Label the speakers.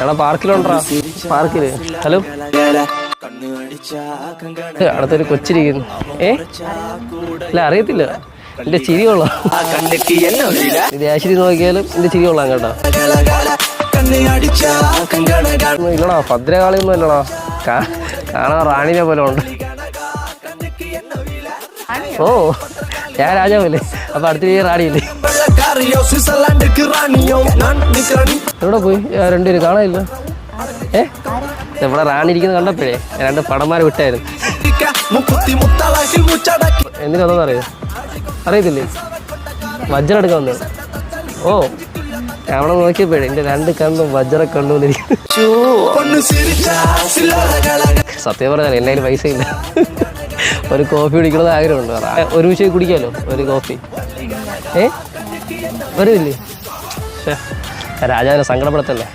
Speaker 1: എടാ പാർക്കിലുണ്ടാ പാർക്കില്. ഹലോ, അടുത്തൊരു കൊച്ചിരിക്കുന്നു. അല്ല അറിയത്തില്ല, എന്റെ ചിരി കൊള്ളാം. ഇത് ആശുപത്രി നോക്കിയാലും എന്റെ ചിരി കൊള്ളാം കേട്ടോ. ഇല്ലടാ ഭദ്രകാളിയൊന്നും അല്ലടാ, കാണാൻ റാണിനെ പോലെ ഉണ്ട്. ഓ ഞാൻ രാജാവല്ലേ, അപ്പൊ അടുത്ത റാണിയല്ലേ. എവിടെ പോയി രണ്ടുപേരും കാണാനില്ല? ഇവിടെ റാണി ഇരിക്കുന്നത് കണ്ടപ്പോഴേ രണ്ട് പടന്മാരെ വിട്ടായിരുന്നു. എന്തിനാണെന്ന് അറിയത്തില്ലേ? വജ്രം എടുക്കാൻ വന്നത്. ഓ അവിടെ നോക്കിയപ്പോഴേ എന്റെ രണ്ട് കണ്ണും വജ്ര കണ്ടുവന്നിരിക്കും. സത്യം പറഞ്ഞാൽ എൻ്റെ കയ്യിൽ പൈസ ഇല്ല. ഒരു കോഫി കുടിക്കണമെന്ന് ആഗ്രഹമുണ്ട്. ഒരു വിഷയം കുടിക്കാമല്ലോ ഒരു കോഫി. വരുന്നില്ലേ? രാജാവിനെ സങ്കടപ്പെടുത്തല്ലേ.